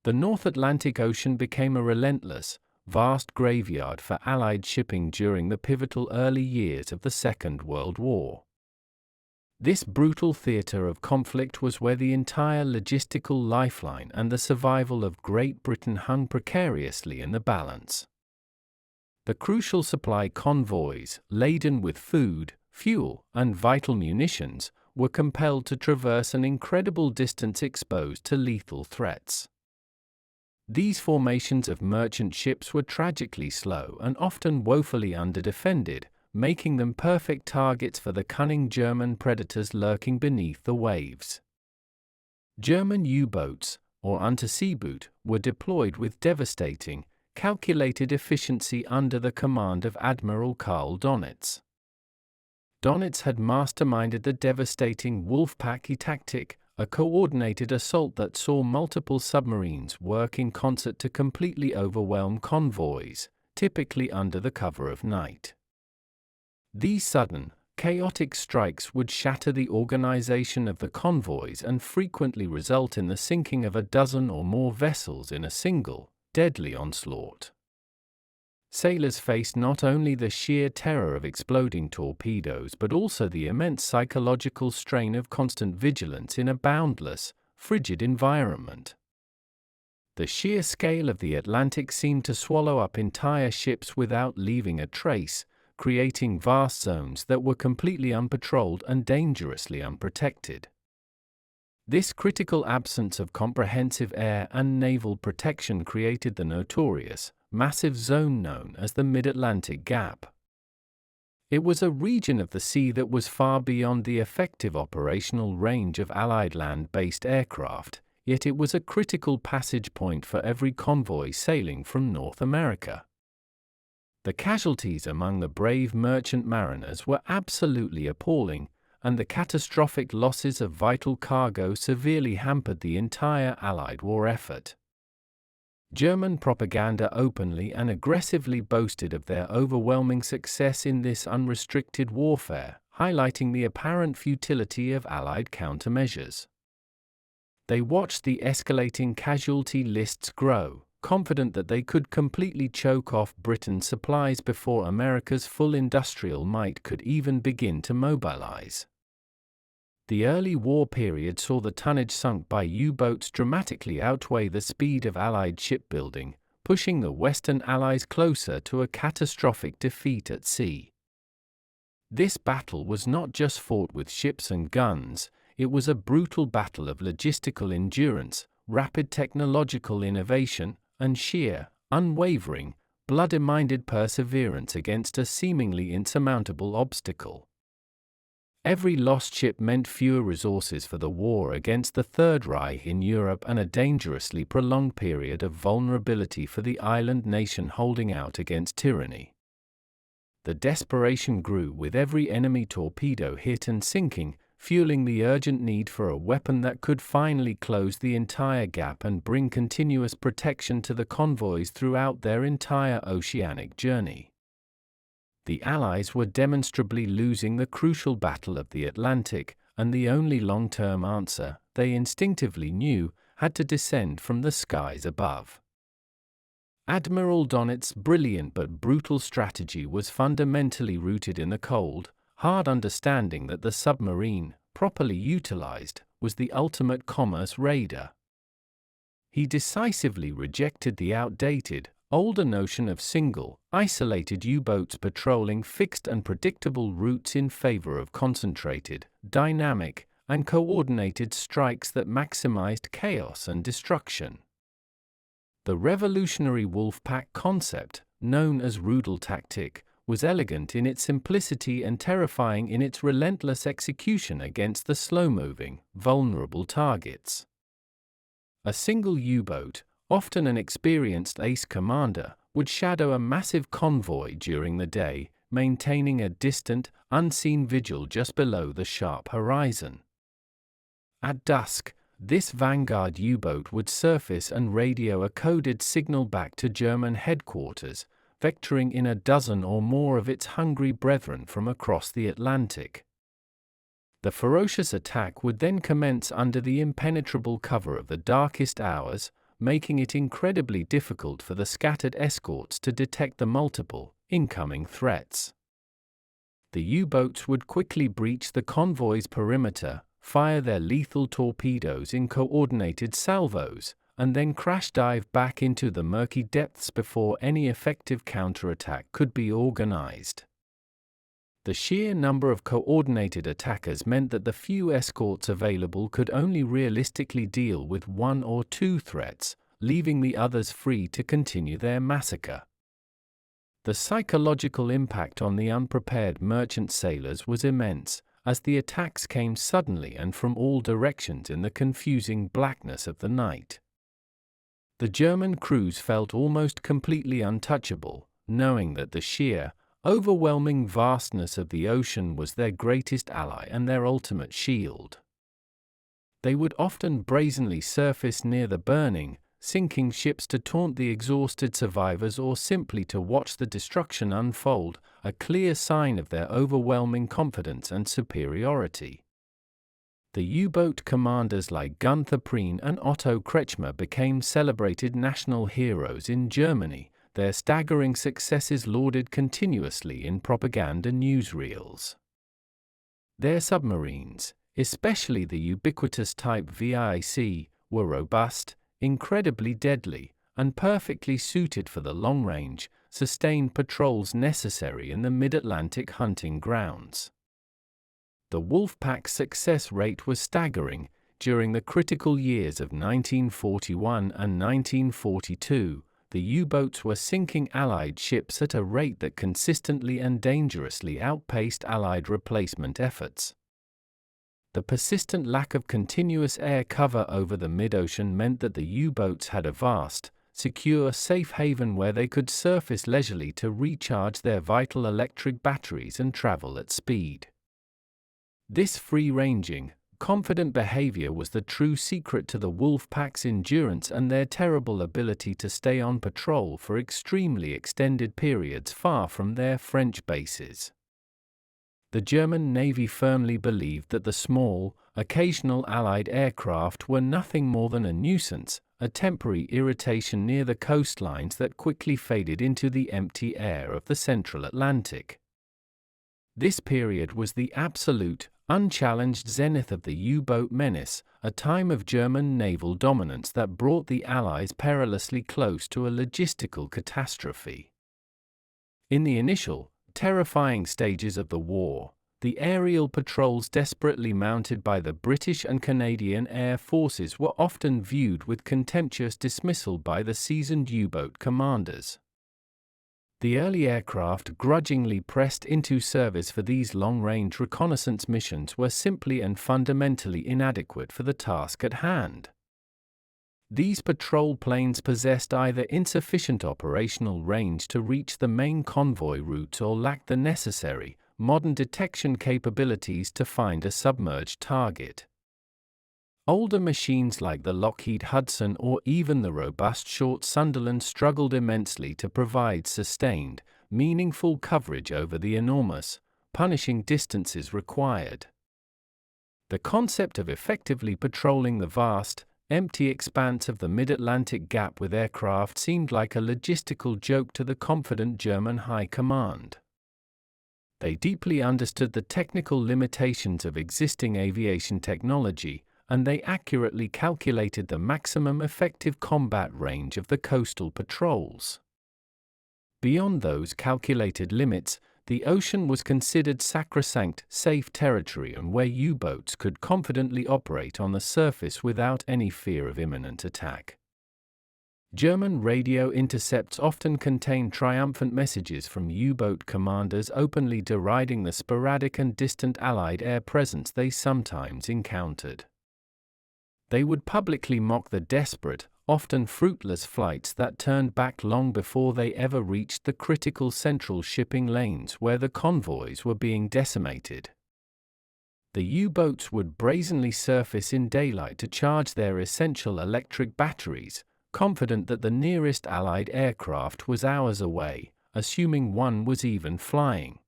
The North Atlantic Ocean became a relentless, vast graveyard for Allied shipping during the pivotal early years of the Second World War. This brutal theater of conflict was where the entire logistical lifeline and the survival of Great Britain hung precariously in the balance. The crucial supply convoys, laden with food, fuel, and vital munitions, were compelled to traverse an incredible distance exposed to lethal threats. These formations of merchant ships were tragically slow and often woefully underdefended, making them perfect targets for the cunning German predators lurking beneath the waves. German U-boats, or Unterseeboot, were deployed with devastating, calculated efficiency under the command of Admiral Karl Donitz. Donitz had masterminded the devastating wolfpack tactic, a coordinated assault that saw multiple submarines work in concert to completely overwhelm convoys, typically under the cover of night. These sudden, chaotic strikes would shatter the organization of the convoys and frequently result in the sinking of a dozen or more vessels in a single, deadly onslaught. Sailors faced not only the sheer terror of exploding torpedoes but also the immense psychological strain of constant vigilance in a boundless, frigid environment. The sheer scale of the Atlantic seemed to swallow up entire ships without leaving a trace, creating vast zones that were completely unpatrolled and dangerously unprotected. This critical absence of comprehensive air and naval protection created the notorious, massive zone known as the Mid-Atlantic Gap. It was a region of the sea that was far beyond the effective operational range of Allied land-based aircraft, yet it was a critical passage point for every convoy sailing from North America. The casualties among the brave merchant mariners were absolutely appalling, and the catastrophic losses of vital cargo severely hampered the entire Allied war effort. German propaganda openly and aggressively boasted of their overwhelming success in this unrestricted warfare, highlighting the apparent futility of Allied countermeasures. They watched the escalating casualty lists grow, confident that they could completely choke off Britain's supplies before America's full industrial might could even begin to mobilize. The early war period saw the tonnage sunk by U-boats dramatically outweigh the speed of Allied shipbuilding, pushing the Western Allies closer to a catastrophic defeat at sea. This battle was not just fought with ships and guns, it was a brutal battle of logistical endurance, rapid technological innovation, and sheer, unwavering, bloody-minded perseverance against a seemingly insurmountable obstacle. Every lost ship meant fewer resources for the war against the Third Reich in Europe and a dangerously prolonged period of vulnerability for the island nation holding out against tyranny. The desperation grew with every enemy torpedo hit and sinking, fueling the urgent need for a weapon that could finally close the entire gap and bring continuous protection to the convoys throughout their entire oceanic journey. The Allies were demonstrably losing the crucial Battle of the Atlantic, and the only long-term answer, they instinctively knew, had to descend from the skies above. Admiral Donitz's brilliant but brutal strategy was fundamentally rooted in the cold, hard understanding that the submarine, properly utilized, was the ultimate commerce raider. He decisively rejected the outdated, older notion of single, isolated U-boats patrolling fixed and predictable routes in favor of concentrated, dynamic, and coordinated strikes that maximized chaos and destruction. The revolutionary wolfpack concept, known as Rudel tactic, was elegant in its simplicity and terrifying in its relentless execution against the slow-moving, vulnerable targets. A single U-boat, often an experienced ace commander, would shadow a massive convoy during the day, maintaining a distant, unseen vigil just below the sharp horizon. At dusk, this vanguard U-boat would surface and radio a coded signal back to German headquarters, vectoring in a dozen or more of its hungry brethren from across the Atlantic. The ferocious attack would then commence under the impenetrable cover of the darkest hours, making it incredibly difficult for the scattered escorts to detect the multiple, incoming threats. The U-boats would quickly breach the convoy's perimeter, fire their lethal torpedoes in coordinated salvos, and then crash dive back into the murky depths before any effective counterattack could be organized. The sheer number of coordinated attackers meant that the few escorts available could only realistically deal with one or two threats, leaving the others free to continue their massacre. The psychological impact on the unprepared merchant sailors was immense, as the attacks came suddenly and from all directions in the confusing blackness of the night. The German crews felt almost completely untouchable, knowing that the sheer, overwhelming vastness of the ocean was their greatest ally and their ultimate shield. They would often brazenly surface near the burning, sinking ships to taunt the exhausted survivors or simply to watch the destruction unfold, a clear sign of their overwhelming confidence and superiority. The U-boat commanders like Gunther Prien and Otto Kretschmer became celebrated national heroes in Germany, their staggering successes lauded continuously in propaganda newsreels. Their submarines, especially the ubiquitous type VIC, were robust, incredibly deadly, and perfectly suited for the long-range, sustained patrols necessary in the mid-Atlantic hunting grounds. The wolfpack's success rate was staggering. During the critical years of 1941 and 1942, the U-boats were sinking Allied ships at a rate that consistently and dangerously outpaced Allied replacement efforts. The persistent lack of continuous air cover over the mid-ocean meant that the U-boats had a vast, secure safe haven where they could surface leisurely to recharge their vital electric batteries and travel at speed. This free-ranging, confident behavior was the true secret to the wolfpack's endurance and their terrible ability to stay on patrol for extremely extended periods far from their French bases. The German Navy firmly believed that the small, occasional Allied aircraft were nothing more than a nuisance, a temporary irritation near the coastlines that quickly faded into the empty air of the central Atlantic. This period was the absolute, unchallenged zenith of the U-boat menace, a time of German naval dominance that brought the Allies perilously close to a logistical catastrophe. In the initial, terrifying stages of the war, the aerial patrols desperately mounted by the British and Canadian air forces were often viewed with contemptuous dismissal by the seasoned U-boat commanders. The early aircraft grudgingly pressed into service for these long-range reconnaissance missions were simply and fundamentally inadequate for the task at hand. These patrol planes possessed either insufficient operational range to reach the main convoy routes or lacked the necessary, modern detection capabilities to find a submerged target. Older machines like the Lockheed Hudson or even the robust Short Sunderland struggled immensely to provide sustained, meaningful coverage over the enormous, punishing distances required. The concept of effectively patrolling the vast, empty expanse of the mid-Atlantic gap with aircraft seemed like a logistical joke to the confident German high command. They deeply understood the technical limitations of existing aviation technology, and they accurately calculated the maximum effective combat range of the coastal patrols. Beyond those calculated limits, the ocean was considered sacrosanct, safe territory and where U-boats could confidently operate on the surface without any fear of imminent attack. German radio intercepts often contained triumphant messages from U-boat commanders openly deriding the sporadic and distant Allied air presence they sometimes encountered. They would publicly mock the desperate, often fruitless flights that turned back long before they ever reached the critical central shipping lanes where the convoys were being decimated. The U-boats would brazenly surface in daylight to charge their essential electric batteries, confident that the nearest Allied aircraft was hours away, assuming one was even flying.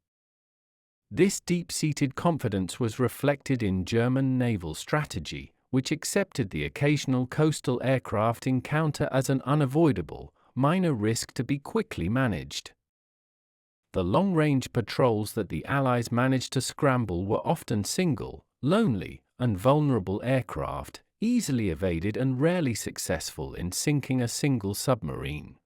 This deep-seated confidence was reflected in German naval strategy, which accepted the occasional coastal aircraft encounter as an unavoidable, minor risk to be quickly managed. The long-range patrols that the Allies managed to scramble were often single, lonely, and vulnerable aircraft, easily evaded and rarely successful in sinking a single submarine.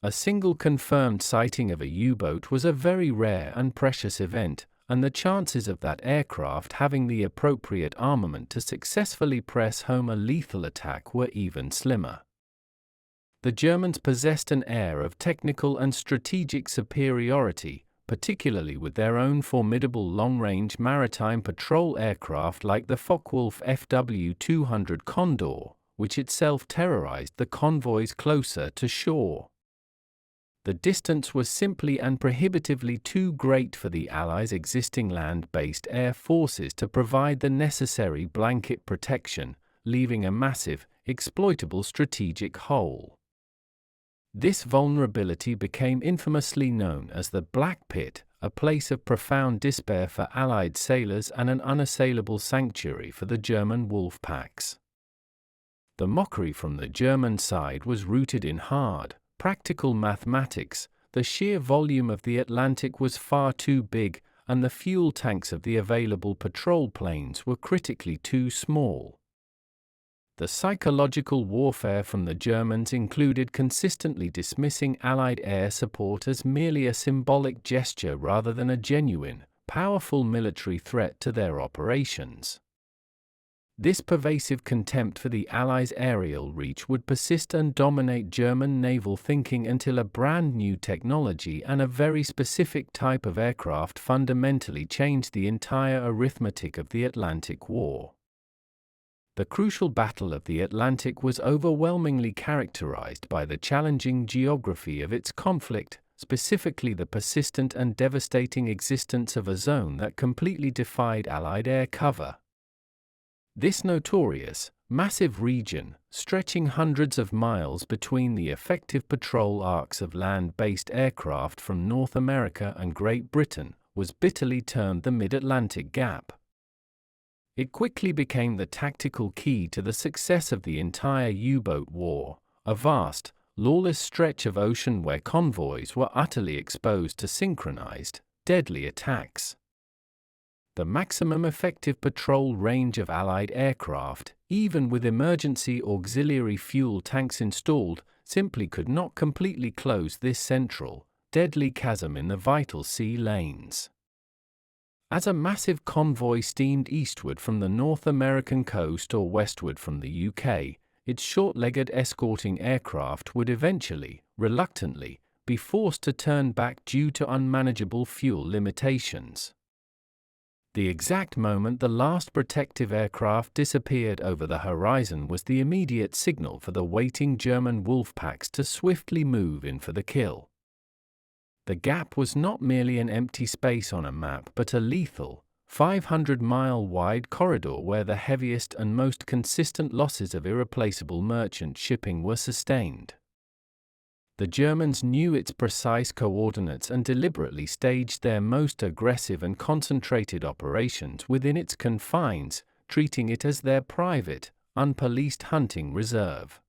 A single confirmed sighting of a U-boat was a very rare and precious event, and the chances of that aircraft having the appropriate armament to successfully press home a lethal attack were even slimmer. The Germans possessed an air of technical and strategic superiority, particularly with their own formidable long-range maritime patrol aircraft like the Focke-Wulf FW-200 Condor, which itself terrorized the convoys closer to shore. The distance was simply and prohibitively too great for the Allies' existing land-based air forces to provide the necessary blanket protection, leaving a massive, exploitable strategic hole. This vulnerability became infamously known as the Black Pit, a place of profound despair for Allied sailors and an unassailable sanctuary for the German wolfpacks. The mockery from the German side was rooted in hard, practical mathematics. The sheer volume of the Atlantic was far too big, and the fuel tanks of the available patrol planes were critically too small. The psychological warfare from the Germans included consistently dismissing Allied air support as merely a symbolic gesture rather than a genuine, powerful military threat to their operations. This pervasive contempt for the Allies' aerial reach would persist and dominate German naval thinking until a brand new technology and a very specific type of aircraft fundamentally changed the entire arithmetic of the Atlantic War. The crucial Battle of the Atlantic was overwhelmingly characterized by the challenging geography of its conflict, specifically the persistent and devastating existence of a zone that completely defied Allied air cover. This notorious, massive region, stretching hundreds of miles between the effective patrol arcs of land-based aircraft from North America and Great Britain, was bitterly termed the Mid-Atlantic Gap. It quickly became the tactical key to the success of the entire U-boat war, a vast, lawless stretch of ocean where convoys were utterly exposed to synchronized, deadly attacks. The maximum effective patrol range of Allied aircraft, even with emergency auxiliary fuel tanks installed, simply could not completely close this central, deadly chasm in the vital sea lanes. As a massive convoy steamed eastward from the North American coast or westward from the UK, its short-legged escorting aircraft would eventually, reluctantly, be forced to turn back due to unmanageable fuel limitations. The exact moment the last protective aircraft disappeared over the horizon was the immediate signal for the waiting German wolfpacks to swiftly move in for the kill. The gap was not merely an empty space on a map but a lethal, 500-mile-wide corridor where the heaviest and most consistent losses of irreplaceable merchant shipping were sustained. The Germans knew its precise coordinates and deliberately staged their most aggressive and concentrated operations within its confines, treating it as their private, unpoliced hunting reserve.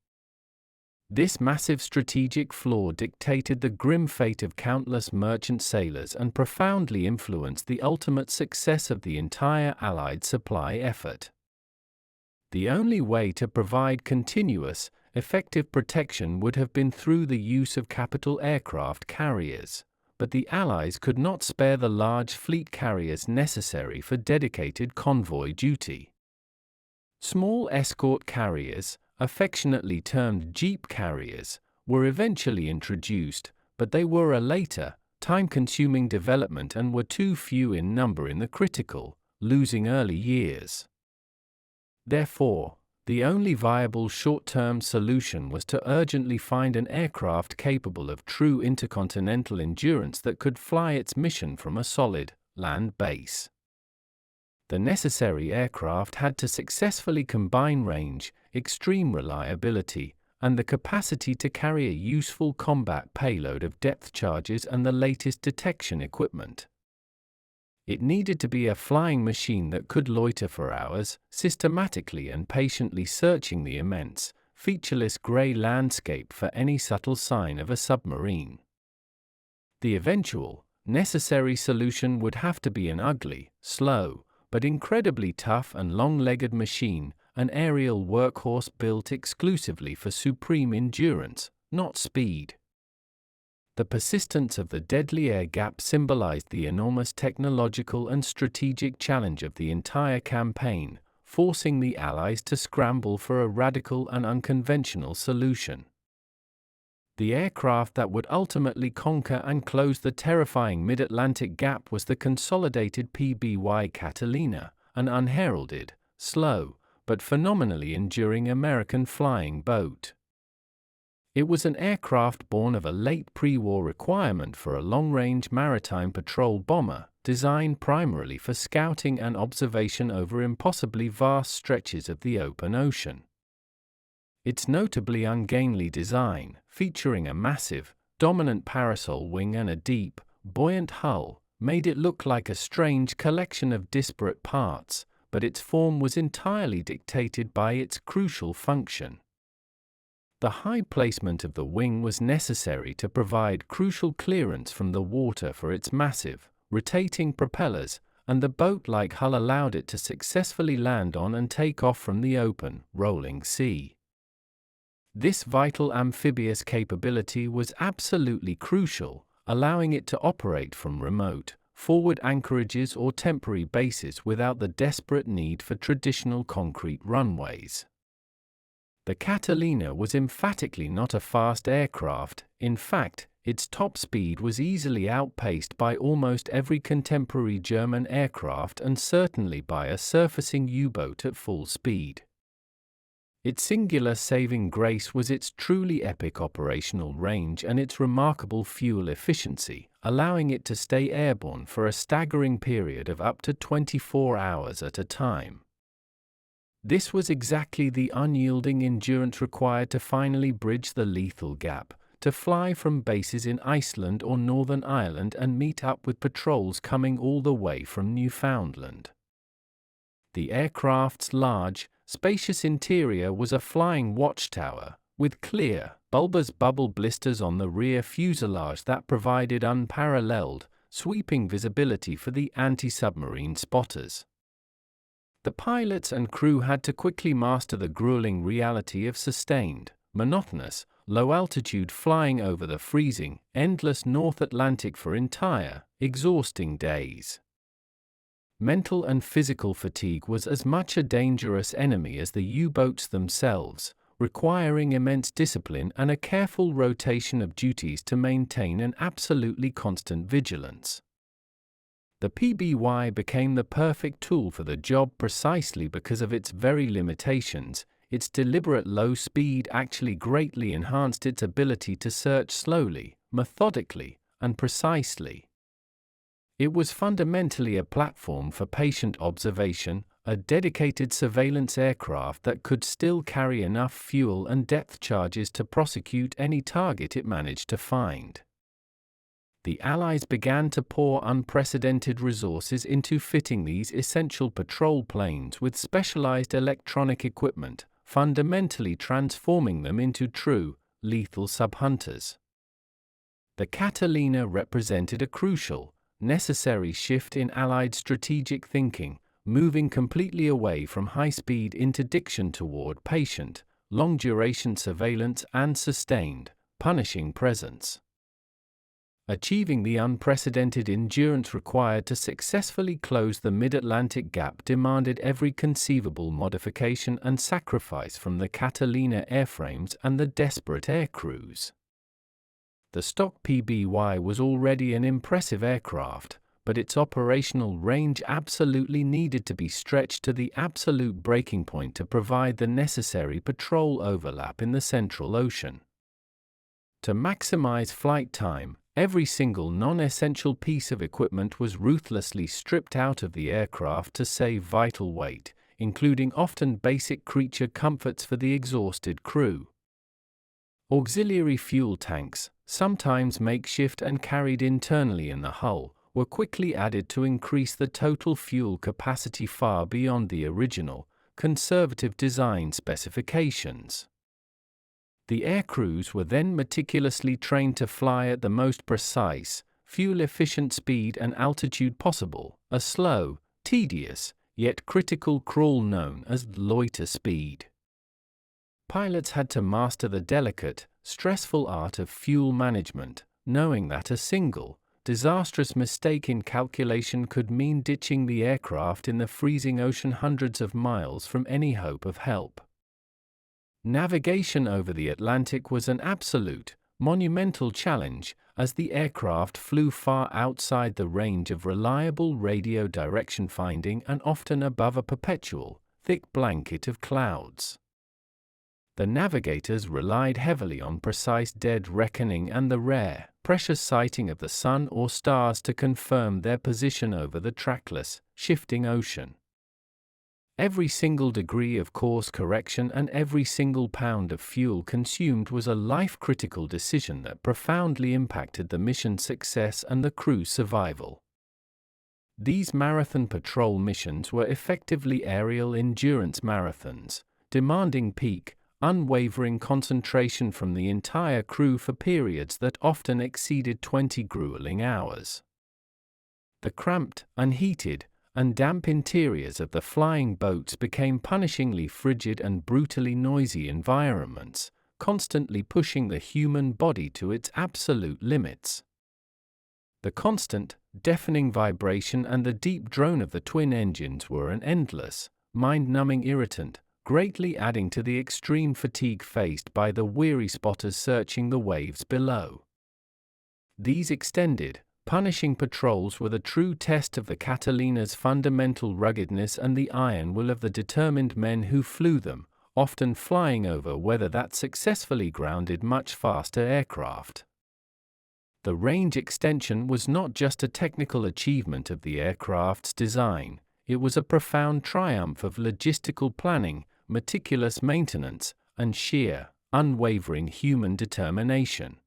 This massive strategic flaw dictated the grim fate of countless merchant sailors and profoundly influenced the ultimate success of the entire Allied supply effort. The only way to provide continuous, effective protection would have been through the use of capital aircraft carriers, but the Allies could not spare the large fleet carriers necessary for dedicated convoy duty. Small escort carriers, affectionately termed jeep carriers, were eventually introduced, but they were a later, time-consuming development and were too few in number in the critical, losing early years. Therefore, the only viable short-term solution was to urgently find an aircraft capable of true intercontinental endurance that could fly its mission from a solid, land base. The necessary aircraft had to successfully combine range, extreme reliability, and the capacity to carry a useful combat payload of depth charges and the latest detection equipment. It needed to be a flying machine that could loiter for hours, systematically and patiently searching the immense, featureless grey landscape for any subtle sign of a submarine. The eventual, necessary solution would have to be an ugly, slow, but incredibly tough and long-legged machine, an aerial workhorse built exclusively for supreme endurance, not speed. The persistence of the deadly air gap symbolized the enormous technological and strategic challenge of the entire campaign, forcing the Allies to scramble for a radical and unconventional solution. The aircraft that would ultimately conquer and close the terrifying mid-Atlantic gap was the consolidated PBY Catalina, an unheralded, slow, but phenomenally enduring American flying boat. It was an aircraft born of a late pre-war requirement for a long-range maritime patrol bomber, designed primarily for scouting and observation over impossibly vast stretches of the open ocean. Its notably ungainly design, featuring a massive, dominant parasol wing and a deep, buoyant hull, made it look like a strange collection of disparate parts, but its form was entirely dictated by its crucial function. The high placement of the wing was necessary to provide crucial clearance from the water for its massive, rotating propellers, and the boat-like hull allowed it to successfully land on and take off from the open, rolling sea. This vital amphibious capability was absolutely crucial, allowing it to operate from remote, forward anchorages or temporary bases without the desperate need for traditional concrete runways. The Catalina was emphatically not a fast aircraft. In fact, its top speed was easily outpaced by almost every contemporary German aircraft and certainly by a surfacing U-boat at full speed. Its singular saving grace was its truly epic operational range and its remarkable fuel efficiency, allowing it to stay airborne for a staggering period of up to 24 hours at a time. This was exactly the unyielding endurance required to finally bridge the lethal gap, to fly from bases in Iceland or Northern Ireland and meet up with patrols coming all the way from Newfoundland. The aircraft's large, spacious interior was a flying watchtower, with clear, bulbous bubble blisters on the rear fuselage that provided unparalleled, sweeping visibility for the anti-submarine spotters. The pilots and crew had to quickly master the grueling reality of sustained, monotonous, low-altitude flying over the freezing, endless North Atlantic for entire, exhausting days. Mental and physical fatigue was as much a dangerous enemy as the U-boats themselves, requiring immense discipline and a careful rotation of duties to maintain an absolutely constant vigilance. The PBY became the perfect tool for the job precisely because of its very limitations. Its deliberate low speed actually greatly enhanced its ability to search slowly, methodically, and precisely. It was fundamentally a platform for patient observation, a dedicated surveillance aircraft that could still carry enough fuel and depth charges to prosecute any target it managed to find. The Allies began to pour unprecedented resources into fitting these essential patrol planes with specialized electronic equipment, fundamentally transforming them into true, lethal subhunters. The Catalina represented a crucial, necessary shift in Allied strategic thinking, moving completely away from high-speed interdiction toward patient, long-duration surveillance and sustained, punishing presence. Achieving the unprecedented endurance required to successfully close the mid-Atlantic gap demanded every conceivable modification and sacrifice from the Catalina airframes and the desperate aircrews. The stock PBY was already an impressive aircraft, but its operational range absolutely needed to be stretched to the absolute breaking point to provide the necessary patrol overlap in the Central Ocean. To maximize flight time, every single non-essential piece of equipment was ruthlessly stripped out of the aircraft to save vital weight, including often basic creature comforts for the exhausted crew. Auxiliary fuel tanks, sometimes makeshift and carried internally in the hull, were quickly added to increase the total fuel capacity far beyond the original, conservative design specifications. The aircrews were then meticulously trained to fly at the most precise, fuel-efficient speed and altitude possible, a slow, tedious, yet critical crawl known as loiter speed. Pilots had to master the delicate, stressful art of fuel management, knowing that a single, disastrous mistake in calculation could mean ditching the aircraft in the freezing ocean hundreds of miles from any hope of help. Navigation over the Atlantic was an absolute, monumental challenge, as the aircraft flew far outside the range of reliable radio direction finding and often above a perpetual, thick blanket of clouds. The navigators relied heavily on precise dead reckoning and the rare, precious sighting of the sun or stars to confirm their position over the trackless, shifting ocean. Every single degree of course correction and every single pound of fuel consumed was a life-critical decision that profoundly impacted the mission's success and the crew's survival. These marathon patrol missions were effectively aerial endurance marathons, demanding peak, unwavering concentration from the entire crew for periods that often exceeded 20 grueling hours. The cramped, unheated, and damp interiors of the flying boats became punishingly frigid and brutally noisy environments, constantly pushing the human body to its absolute limits. The constant, deafening vibration and the deep drone of the twin engines were an endless, mind-numbing irritant, greatly adding to the extreme fatigue faced by the weary spotters searching the waves below. These extended, punishing patrols were the true test of the Catalina's fundamental ruggedness and the iron will of the determined men who flew them, often flying over weather that successfully grounded much faster aircraft. The range extension was not just a technical achievement of the aircraft's design, it was a profound triumph of logistical planning, meticulous maintenance, and sheer, unwavering human determination.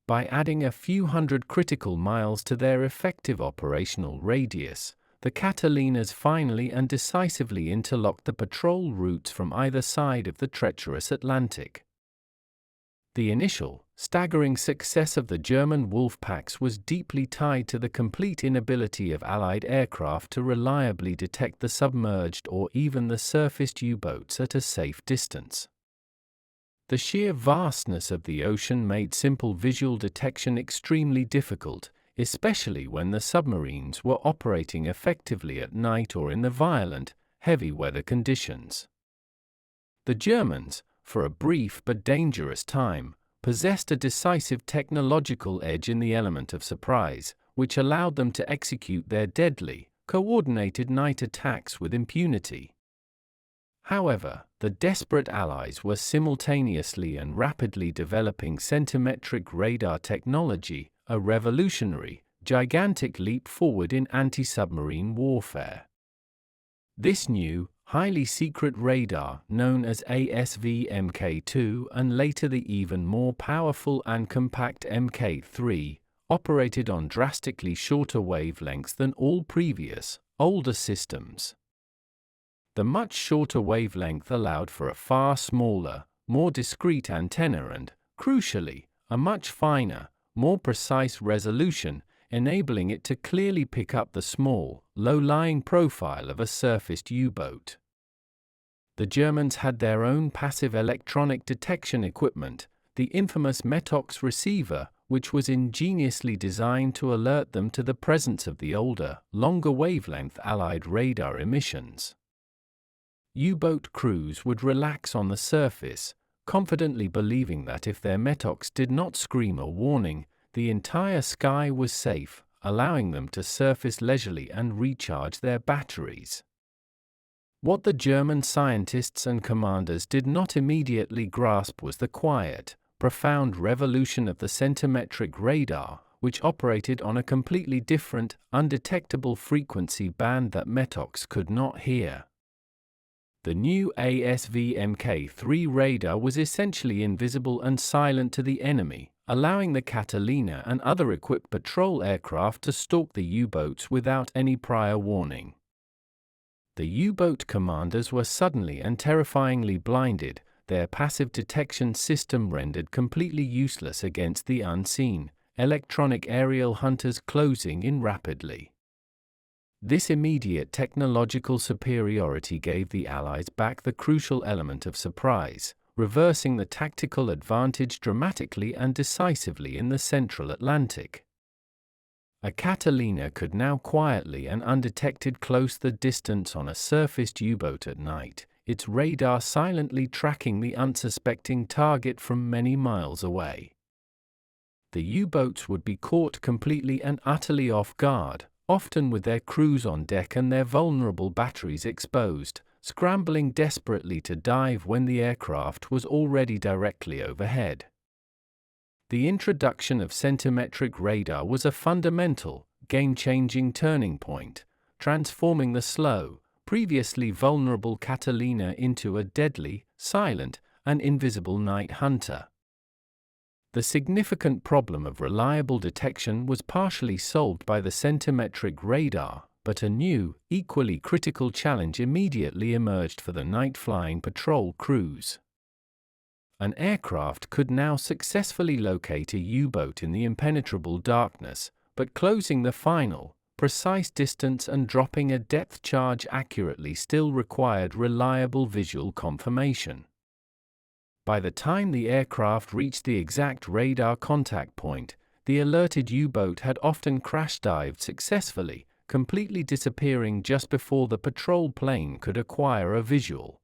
By adding a few hundred critical miles to their effective operational radius, the Catalinas finally and decisively interlocked the patrol routes from either side of the treacherous Atlantic. The initial, staggering success of the German wolfpacks was deeply tied to the complete inability of Allied aircraft to reliably detect the submerged or even the surfaced U-boats at a safe distance. The sheer vastness of the ocean made simple visual detection extremely difficult, especially when the submarines were operating effectively at night or in the violent, heavy weather conditions. The Germans, for a brief but dangerous time, possessed a decisive technological edge in the element of surprise, which allowed them to execute their deadly, coordinated night attacks with impunity. However, the desperate Allies were simultaneously and rapidly developing centimetric radar technology, a revolutionary, gigantic leap forward in anti-submarine warfare. This new, highly secret radar, known as ASV-Mk2 and later the even more powerful and compact Mk3, operated on drastically shorter wavelengths than all previous, older systems. The much shorter wavelength allowed for a far smaller, more discrete antenna and, crucially, a much finer, more precise resolution, enabling it to clearly pick up the small, low-lying profile of a surfaced U-boat. The Germans had their own passive electronic detection equipment, the infamous Metox receiver, which was ingeniously designed to alert them to the presence of the older, longer wavelength Allied radar emissions. U-boat crews would relax on the surface, confidently believing that if their Metox did not scream a warning, the entire sky was safe, allowing them to surface leisurely and recharge their batteries. What the German scientists and commanders did not immediately grasp was the quiet, profound revolution of the centimetric radar, which operated on a completely different, undetectable frequency band that Metox could not hear. The new ASV-Mk3 radar was essentially invisible and silent to the enemy, allowing the Catalina and other equipped patrol aircraft to stalk the U-boats without any prior warning. The U-boat commanders were suddenly and terrifyingly blinded, their passive detection system rendered completely useless against the unseen, electronic aerial hunters closing in rapidly. This immediate technological superiority gave the Allies back the crucial element of surprise, reversing the tactical advantage dramatically and decisively in the central Atlantic. A Catalina could now quietly and undetected close the distance on a surfaced U-boat at night, its radar silently tracking the unsuspecting target from many miles away. The U-boats would be caught completely and utterly off guard, often with their crews on deck and their vulnerable batteries exposed, scrambling desperately to dive when the aircraft was already directly overhead. The introduction of centimetric radar was a fundamental, game-changing turning point, transforming the slow, previously vulnerable Catalina into a deadly, silent, and invisible night hunter. The significant problem of reliable detection was partially solved by the centimetric radar, but a new, equally critical challenge immediately emerged for the night-flying patrol crews. An aircraft could now successfully locate a U-boat in the impenetrable darkness, but closing the final, precise distance and dropping a depth charge accurately still required reliable visual confirmation. By the time the aircraft reached the exact radar contact point, the alerted U-boat had often crash-dived successfully, completely disappearing just before the patrol plane could acquire a visual.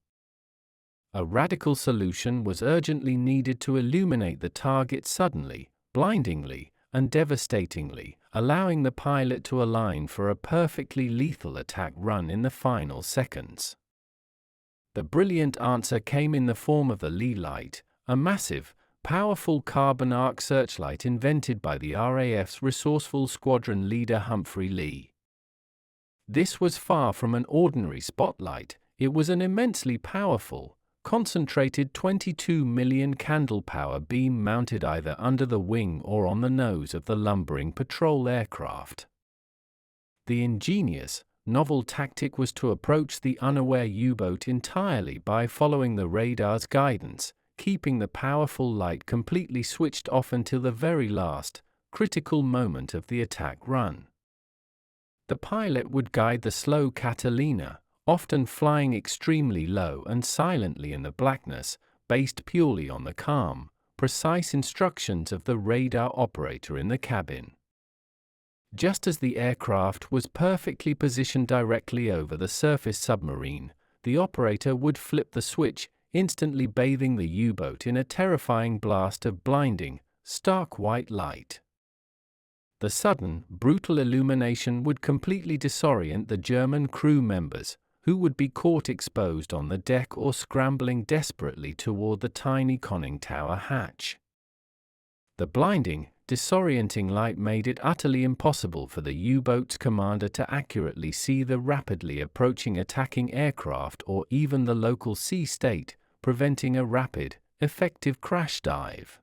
A radical solution was urgently needed to illuminate the target suddenly, blindingly, and devastatingly, allowing the pilot to align for a perfectly lethal attack run in the final seconds. The brilliant answer came in the form of the Lee light, a massive, powerful carbon arc searchlight invented by the RAF's resourceful squadron leader Humphrey Lee. This was far from an ordinary spotlight, it was an immensely powerful, concentrated 22 million candle power beam mounted either under the wing or on the nose of the lumbering patrol aircraft. The ingenious, novel tactic was to approach the unaware U-boat entirely by following the radar's guidance, keeping the powerful light completely switched off until the very last, critical moment of the attack run. The pilot would guide the slow Catalina, often flying extremely low and silently in the blackness, based purely on the calm, precise instructions of the radar operator in the cabin. Just as the aircraft was perfectly positioned directly over the surface submarine, the operator would flip the switch, instantly bathing the U-boat in a terrifying blast of blinding, stark white light. The sudden, brutal illumination would completely disorient the German crew members, who would be caught exposed on the deck or scrambling desperately toward the tiny conning tower hatch. The blinding, disorienting light made it utterly impossible for the U-boat's commander to accurately see the rapidly approaching attacking aircraft or even the local sea state, preventing a rapid, effective crash dive.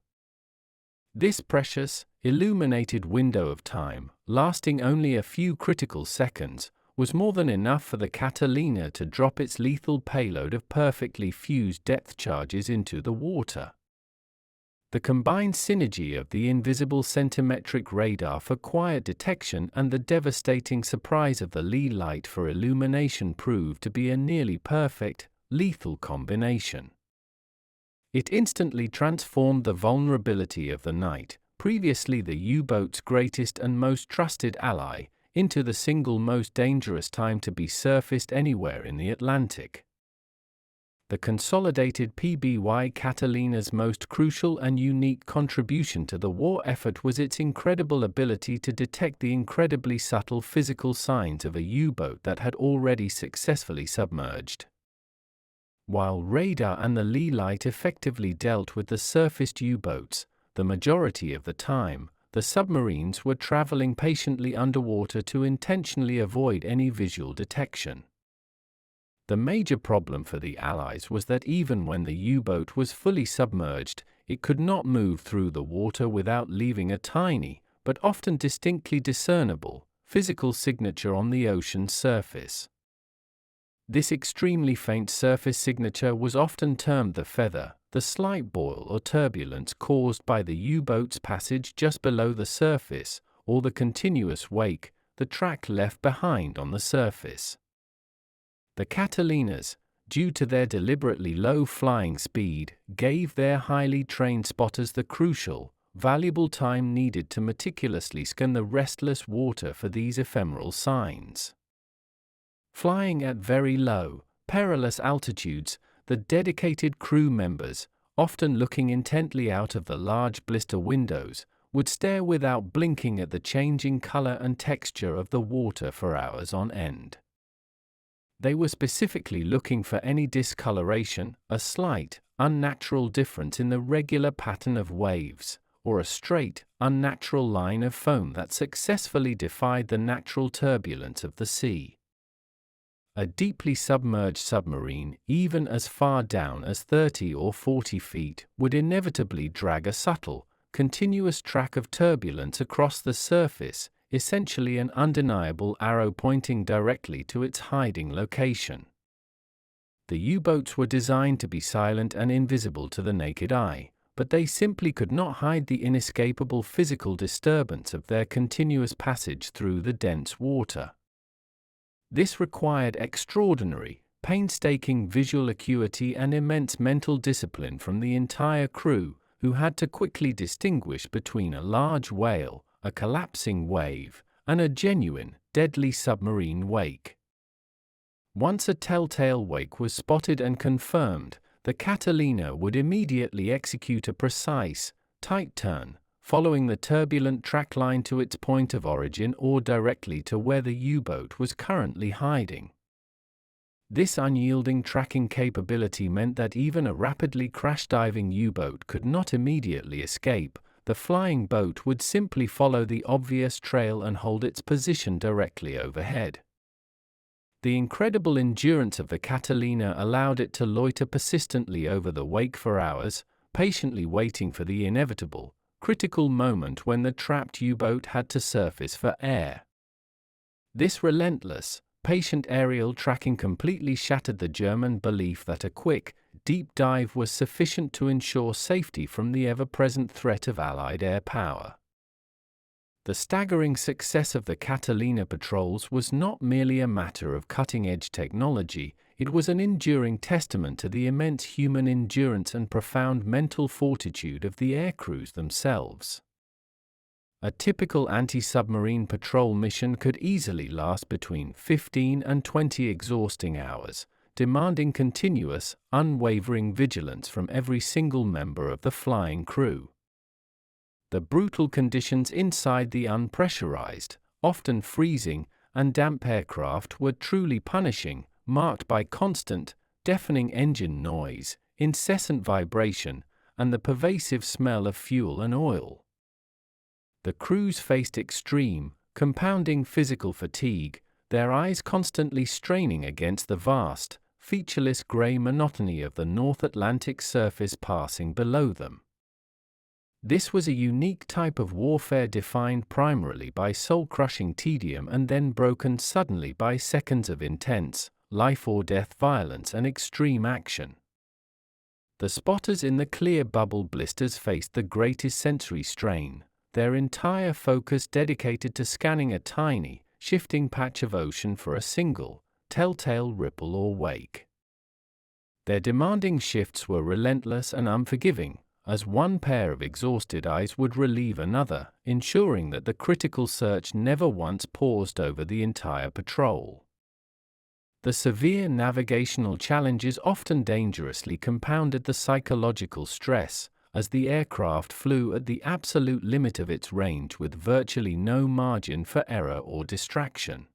This precious, illuminated window of time, lasting only a few critical seconds, was more than enough for the Catalina to drop its lethal payload of perfectly fused depth charges into the water. The combined synergy of the invisible centimetric radar for quiet detection and the devastating surprise of the Lee light for illumination proved to be a nearly perfect, lethal combination. It instantly transformed the vulnerability of the night, previously the U-boat's greatest and most trusted ally, into the single most dangerous time to be surfaced anywhere in the Atlantic. The consolidated PBY Catalina's most crucial and unique contribution to the war effort was its incredible ability to detect the incredibly subtle physical signs of a U-boat that had already successfully submerged. While radar and the Lee light effectively dealt with the surfaced U-boats, the majority of the time, the submarines were traveling patiently underwater to intentionally avoid any visual detection. The major problem for the Allies was that even when the U-boat was fully submerged, it could not move through the water without leaving a tiny, but often distinctly discernible, physical signature on the ocean's surface. This extremely faint surface signature was often termed the feather, the slight boil or turbulence caused by the U-boat's passage just below the surface, or the continuous wake, the track left behind on the surface. The Catalinas, due to their deliberately low flying speed, gave their highly trained spotters the crucial, valuable time needed to meticulously scan the restless water for these ephemeral signs. Flying at very low, perilous altitudes, the dedicated crew members, often looking intently out of the large blister windows, would stare without blinking at the changing color and texture of the water for hours on end. They were specifically looking for any discoloration, a slight, unnatural difference in the regular pattern of waves, or a straight, unnatural line of foam that successfully defied the natural turbulence of the sea. A deeply submerged submarine, even as far down as 30 or 40 feet, would inevitably drag a subtle, continuous track of turbulence across the surface, essentially an undeniable arrow pointing directly to its hiding location. The U-boats were designed to be silent and invisible to the naked eye, but they simply could not hide the inescapable physical disturbance of their continuous passage through the dense water. This required extraordinary, painstaking visual acuity and immense mental discipline from the entire crew, who had to quickly distinguish between a large whale, a collapsing wave, and a genuine, deadly submarine wake. Once a telltale wake was spotted and confirmed, the Catalina would immediately execute a precise, tight turn, following the turbulent track line to its point of origin or directly to where the U-boat was currently hiding. This unyielding tracking capability meant that even a rapidly crash-diving U-boat could not immediately escape. The flying boat would simply follow the obvious trail and hold its position directly overhead. The incredible endurance of the Catalina allowed it to loiter persistently over the wake for hours, patiently waiting for the inevitable, critical moment when the trapped U-boat had to surface for air. This relentless, patient aerial tracking completely shattered the German belief that a quick, deep dive was sufficient to ensure safety from the ever-present threat of Allied air power. The staggering success of the Catalina patrols was not merely a matter of cutting-edge technology, it was an enduring testament to the immense human endurance and profound mental fortitude of the aircrews themselves. A typical anti-submarine patrol mission could easily last between 15 and 20 exhausting hours, demanding continuous, unwavering vigilance from every single member of the flying crew. The brutal conditions inside the unpressurized, often freezing, and damp aircraft were truly punishing, marked by constant, deafening engine noise, incessant vibration, and the pervasive smell of fuel and oil. The crews faced extreme, compounding physical fatigue, their eyes constantly straining against the vast, featureless grey monotony of the North Atlantic surface passing below them. This was a unique type of warfare defined primarily by soul-crushing tedium and then broken suddenly by seconds of intense, life-or-death violence and extreme action. The spotters in the clear bubble blisters faced the greatest sensory strain, their entire focus dedicated to scanning a tiny, shifting patch of ocean for a single, telltale ripple or wake. Their demanding shifts were relentless and unforgiving, as one pair of exhausted eyes would relieve another, ensuring that the critical search never once paused over the entire patrol. The severe navigational challenges often dangerously compounded the psychological stress, as the aircraft flew at the absolute limit of its range with virtually no margin for error or distraction.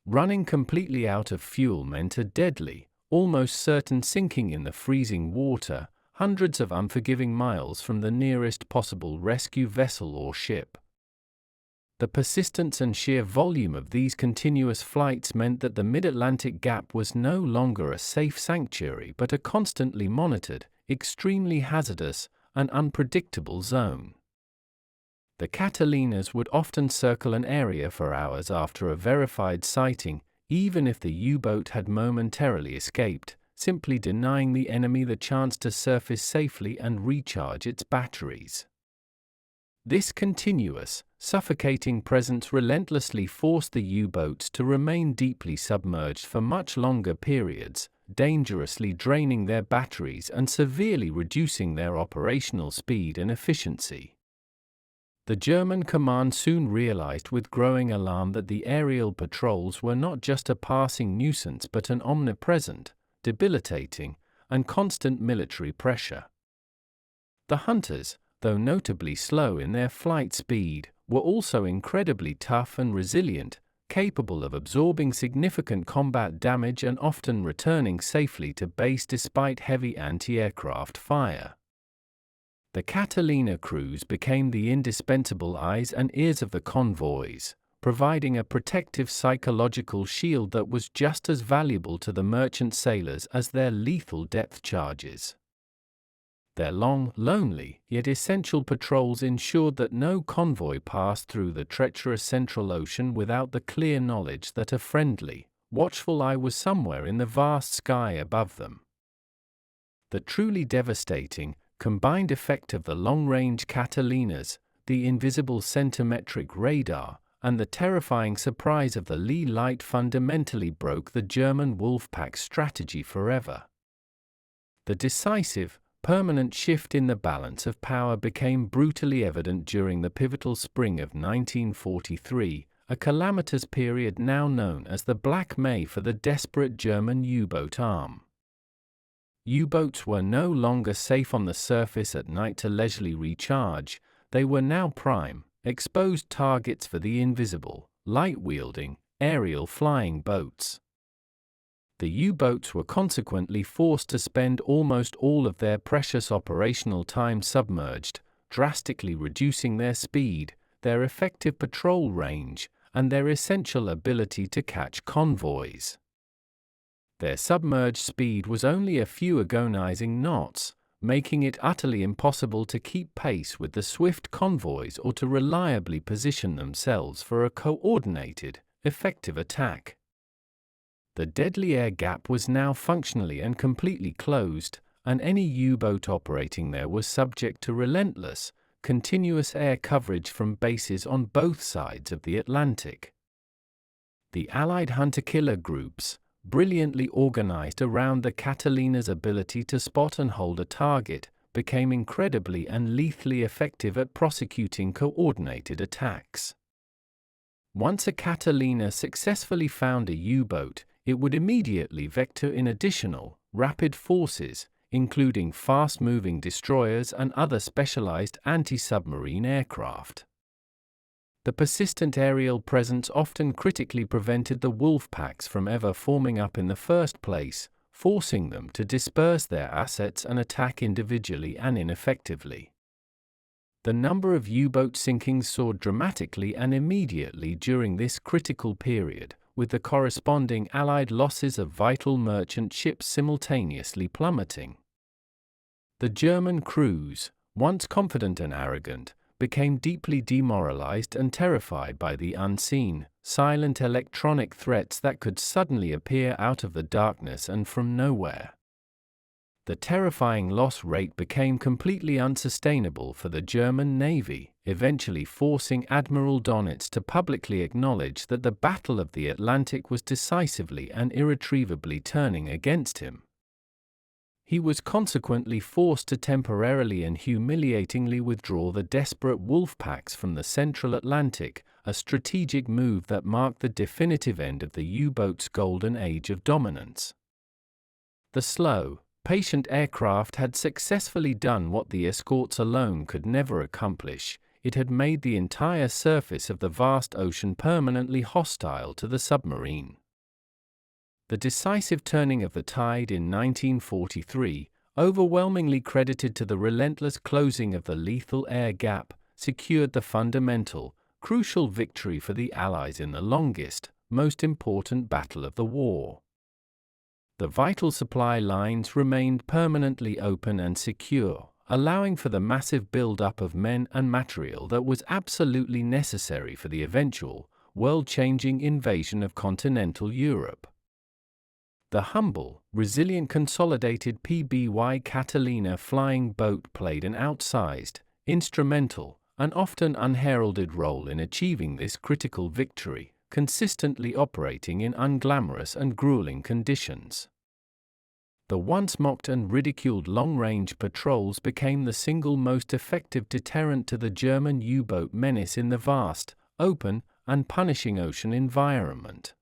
Running completely out of fuel meant a deadly, almost certain sinking in the freezing water, hundreds of unforgiving miles from the nearest possible rescue vessel or ship. The persistence and sheer volume of these continuous flights meant that the mid-Atlantic gap was no longer a safe sanctuary but a constantly monitored, extremely hazardous, an unpredictable zone. The Catalinas would often circle an area for hours after a verified sighting, even if the U-boat had momentarily escaped, simply denying the enemy the chance to surface safely and recharge its batteries. This continuous, suffocating presence relentlessly forced the U-boats to remain deeply submerged for much longer periods, dangerously draining their batteries and severely reducing their operational speed and efficiency. The German command soon realized with growing alarm that the aerial patrols were not just a passing nuisance but an omnipresent, debilitating, and constant military pressure. The hunters, though notably slow in their flight speed, were also incredibly tough and resilient, capable of absorbing significant combat damage and often returning safely to base despite heavy anti-aircraft fire. The Catalina crews became the indispensable eyes and ears of the convoys, providing a protective psychological shield that was just as valuable to the merchant sailors as their lethal depth charges. Their long, lonely, yet essential patrols ensured that no convoy passed through the treacherous Central Ocean without the clear knowledge that a friendly, watchful eye was somewhere in the vast sky above them. The truly devastating, combined effect of the long-range Catalinas, the invisible centimetric radar, and the terrifying surprise of the Lee light fundamentally broke the German wolfpack strategy forever. The decisive, permanent shift in the balance of power became brutally evident during the pivotal spring of 1943, a calamitous period now known as the Black May for the desperate German U-boat arm. U-boats were no longer safe on the surface at night to leisurely recharge. They were now prime, exposed targets for the invisible, light-wielding, aerial flying boats. The U-boats were consequently forced to spend almost all of their precious operational time submerged, drastically reducing their speed, their effective patrol range, and their essential ability to catch convoys. Their submerged speed was only a few agonizing knots, making it utterly impossible to keep pace with the swift convoys or to reliably position themselves for a coordinated, effective attack. The deadly air gap was now functionally and completely closed, and any U-boat operating there was subject to relentless, continuous air coverage from bases on both sides of the Atlantic. The Allied hunter-killer groups, brilliantly organized around the Catalina's ability to spot and hold a target, became incredibly and lethally effective at prosecuting coordinated attacks. Once a Catalina successfully found a U-boat, it would immediately vector in additional, rapid forces, including fast-moving destroyers and other specialized anti-submarine aircraft. The persistent aerial presence often critically prevented the wolfpacks from ever forming up in the first place, forcing them to disperse their assets and attack individually and ineffectively. The number of U-boat sinkings soared dramatically and immediately during this critical period, with the corresponding Allied losses of vital merchant ships simultaneously plummeting. The German crews, once confident and arrogant, became deeply demoralized and terrified by the unseen, silent electronic threats that could suddenly appear out of the darkness and from nowhere. The terrifying loss rate became completely unsustainable for the German Navy, eventually forcing Admiral Donitz to publicly acknowledge that the Battle of the Atlantic was decisively and irretrievably turning against him. He was consequently forced to temporarily and humiliatingly withdraw the desperate wolfpacks from the Central Atlantic, a strategic move that marked the definitive end of the U-boat's golden age of dominance. The slow, patient aircraft had successfully done what the escorts alone could never accomplish. It had made the entire surface of the vast ocean permanently hostile to the submarine. The decisive turning of the tide in 1943, overwhelmingly credited to the relentless closing of the lethal air gap, secured the fundamental, crucial victory for the Allies in the longest, most important battle of the war. The vital supply lines remained permanently open and secure, allowing for the massive build-up of men and material that was absolutely necessary for the eventual, world-changing invasion of continental Europe. The humble, resilient consolidated PBY Catalina flying boat played an outsized, instrumental, and often unheralded role in achieving this critical victory, consistently operating in unglamorous and grueling conditions. The once mocked and ridiculed long-range patrols became the single most effective deterrent to the German U-boat menace in the vast, open, and punishing ocean environment.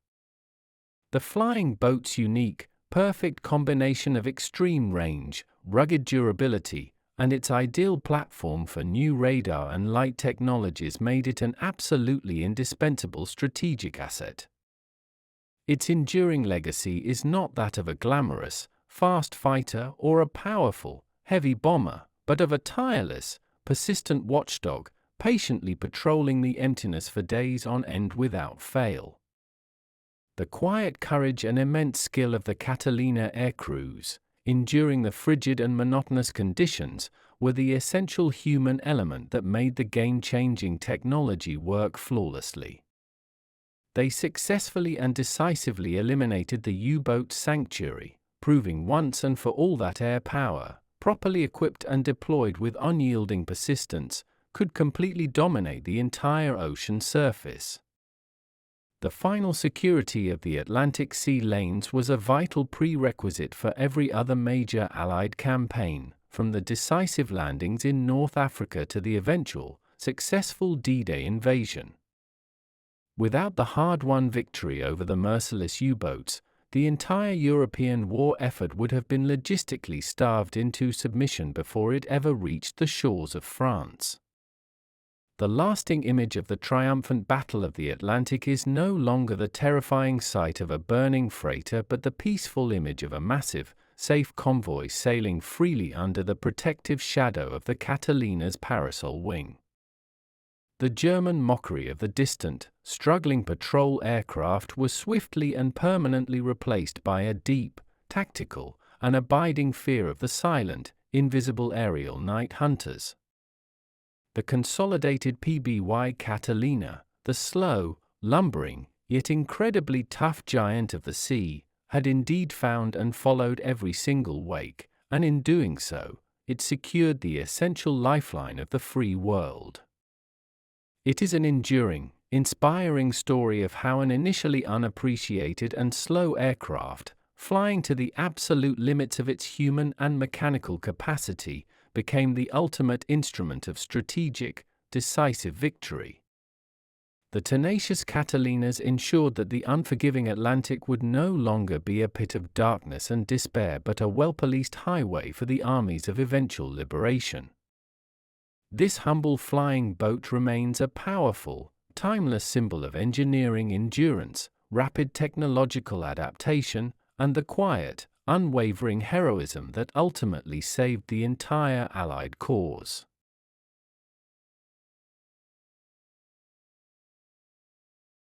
The flying boat's unique, perfect combination of extreme range, rugged durability, and its ideal platform for new radar and light technologies made it an absolutely indispensable strategic asset. Its enduring legacy is not that of a glamorous, fast fighter or a powerful, heavy bomber, but of a tireless, persistent watchdog, patiently patrolling the emptiness for days on end without fail. The quiet courage and immense skill of the Catalina air crews, enduring the frigid and monotonous conditions, were the essential human element that made the game-changing technology work flawlessly. They successfully and decisively eliminated the U-boat sanctuary, proving once and for all that air power, properly equipped and deployed with unyielding persistence, could completely dominate the entire ocean surface. The final security of the Atlantic Sea lanes was a vital prerequisite for every other major Allied campaign, from the decisive landings in North Africa to the eventual, successful D-Day invasion. Without the hard-won victory over the merciless U-boats, the entire European war effort would have been logistically starved into submission before it ever reached the shores of France. The lasting image of the triumphant Battle of the Atlantic is no longer the terrifying sight of a burning freighter but the peaceful image of a massive, safe convoy sailing freely under the protective shadow of the Catalina's parasol wing. The German mockery of the distant, struggling patrol aircraft was swiftly and permanently replaced by a deep, tactical, and abiding fear of the silent, invisible aerial night hunters. The consolidated PBY Catalina, the slow, lumbering, yet incredibly tough giant of the sea, had indeed found and followed every single wake, and in doing so, it secured the essential lifeline of the free world. It is an enduring, inspiring story of how an initially unappreciated and slow aircraft, flying to the absolute limits of its human and mechanical capacity, became the ultimate instrument of strategic, decisive victory. The tenacious Catalinas ensured that the unforgiving Atlantic would no longer be a pit of darkness and despair but a well-policed highway for the armies of eventual liberation. This humble flying boat remains a powerful, timeless symbol of engineering endurance, rapid technological adaptation, and the quiet, unwavering heroism that ultimately saved the entire Allied cause.